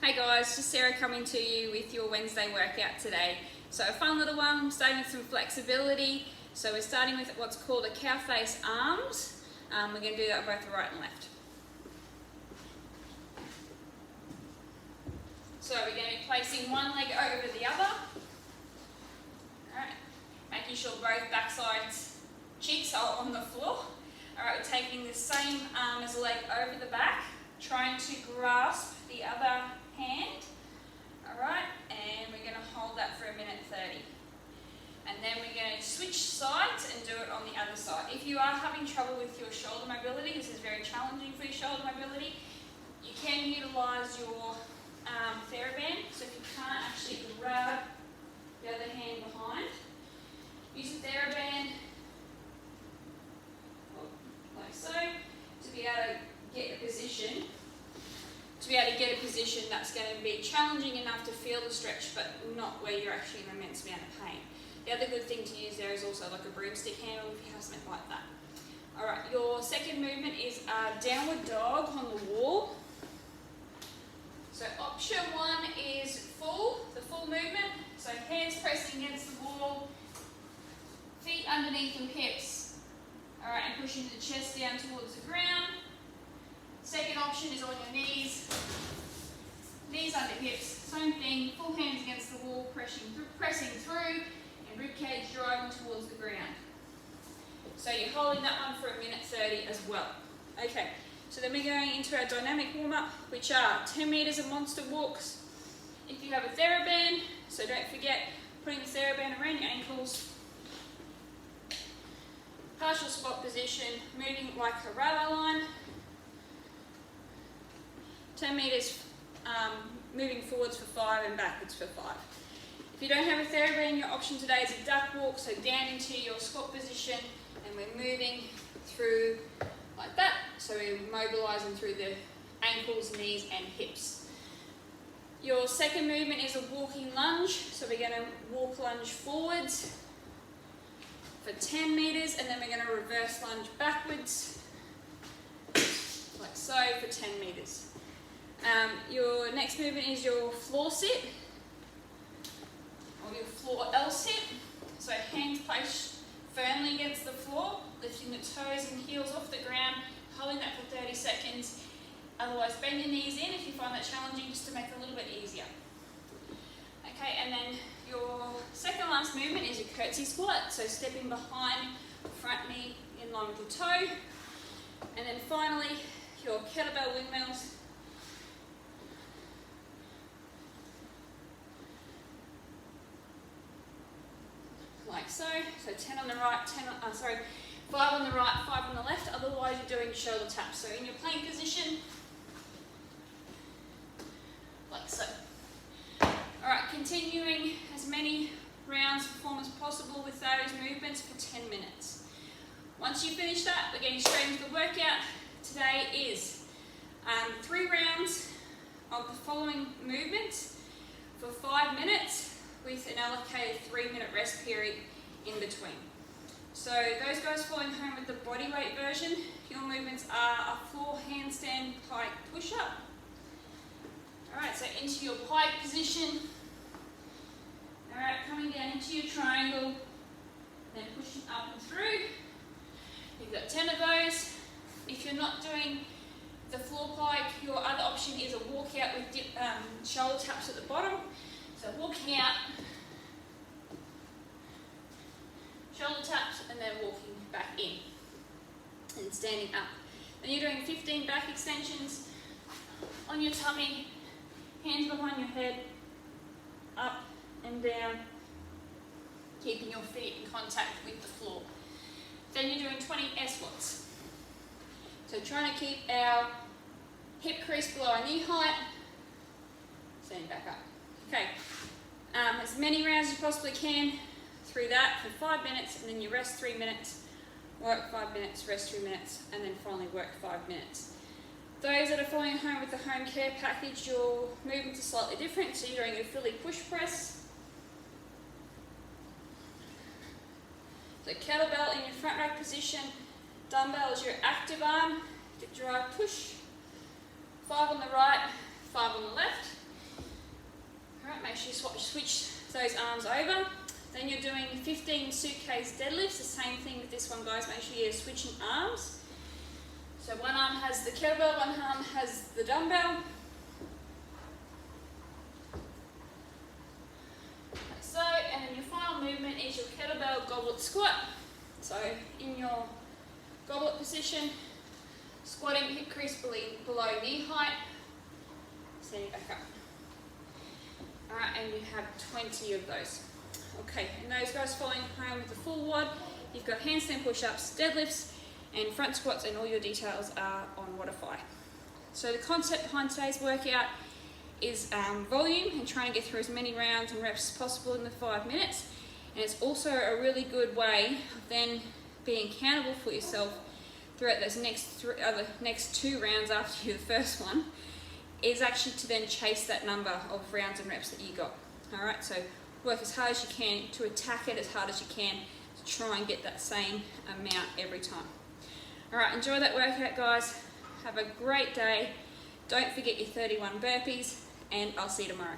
Hey guys, just Sarah coming to you with your Wednesday workout today. So a fun little one, starting with some flexibility. So we're starting with what's called a cow face arms. We're going to do that both right and left. So we're going to be placing one leg over the other. Alright, making sure both backside cheeks are on the floor. Alright, we're taking the same arm as the leg over the back, trying to grasp the other hand. Alright, and we're going to hold that for 1:30. And then we're going to switch sides and do it on the other side. If you are having trouble with your shoulder mobility, this is very challenging for your shoulder mobility, you can utilise your TheraBand. So if you can't actually grab the other hand behind, use the TheraBand like so to be able to get a position. That's going to be challenging enough to feel the stretch, but not where you're actually in an immense amount of pain. The other good thing to use there is also like a broomstick handle if you have something like that. Alright, your second movement is a downward dog on the wall. So option one is the full movement. So hands pressing against the wall, feet underneath your hips. Alright, and pushing the chest down towards the ground. Second option is on your knees under hips. Same thing, full hands against the wall, pressing through, and ribcage driving towards the ground. So you're holding that one for 1:30 as well. Okay, so then we're going into our dynamic warm-up, which are 10 metres of monster walks. If you have a TheraBand, so don't forget putting the TheraBand around your ankles. Partial squat position, moving like a rally line. 10 metres moving forwards for 5 and backwards for 5. If you don't have a TheraBand, your option today is a duck walk, so down into your squat position, and we're moving through like that. So we're mobilising through the ankles, knees and hips. Your second movement is a walking lunge, so we're going to walk lunge forwards for 10 metres, and then we're going to reverse lunge backwards, like so, for 10 metres. Your next movement is your floor sit, or your floor L sit. So hands placed firmly against the floor, lifting the toes and heels off the ground, holding that for 30 seconds. Otherwise, bend your knees in if you find that challenging, just to make it a little bit easier. Okay, and then your second last movement is your curtsy squat. So stepping behind the front knee in line with your toe. And then finally, your kettlebell windmills. Like so. So 10 on the right, 5 on the right, 5 on the left. Otherwise, you're doing shoulder taps. So in your plank position, like so. Alright, continuing as many rounds of form as possible with those movements for 10 minutes. Once you finish that, we're getting straight into the workout. Today is 3 rounds of the following movements for 5 minutes with an allocated 3-minute rest period in between. So those guys following home with the bodyweight version, your movements are a floor handstand pike push-up. Alright, so into your pike position. Alright, coming down into your triangle, then pushing up and through. You've got 10 of those. If you're not doing the floor pike, your other option is a walkout with shoulder taps at the bottom. So walking out, shoulder taps, and then walking back in and standing up. Then you're doing 15 back extensions on your tummy, hands behind your head, up and down, keeping your feet in contact with the floor. Then you're doing 20 air squats. So trying to keep our hip crease below our knee height, standing back up. Okay, as many rounds as you possibly can through that for 5 minutes, and then you rest 3 minutes, work 5 minutes, rest 3 minutes, and then finally work 5 minutes. Those that are following home with the home care package, your movements are slightly different. So you're doing a Philly push press. So kettlebell in your front rack position, dumbbell is your active arm, your drive push, 5 on the right, 5 on the left. Alright, make sure you switch those arms over. Then you're doing 15 suitcase deadlifts, the same thing with this one, guys. Make sure you're switching arms. So one arm has the kettlebell, one arm has the dumbbell. Like so, and then your final movement is your kettlebell goblet squat. So in your goblet position, squatting hip crease below knee height, standing back up. Alright, and you have 20 of those. Okay, and those guys following around with the full WOD, you've got handstand push-ups, deadlifts, and front squats, and all your details are on Wodify. So the concept behind today's workout is volume and trying to get through as many rounds and reps as possible in the 5 minutes. And it's also a really good way of then being accountable for yourself throughout those next 2 rounds after the first one, is actually to then chase that number of rounds and reps that you got. Alright, so work as hard as you can to attack it as hard as you can to try and get that same amount every time. Alright, enjoy that workout, guys. Have a great day. Don't forget your 31 burpees, and I'll see you tomorrow.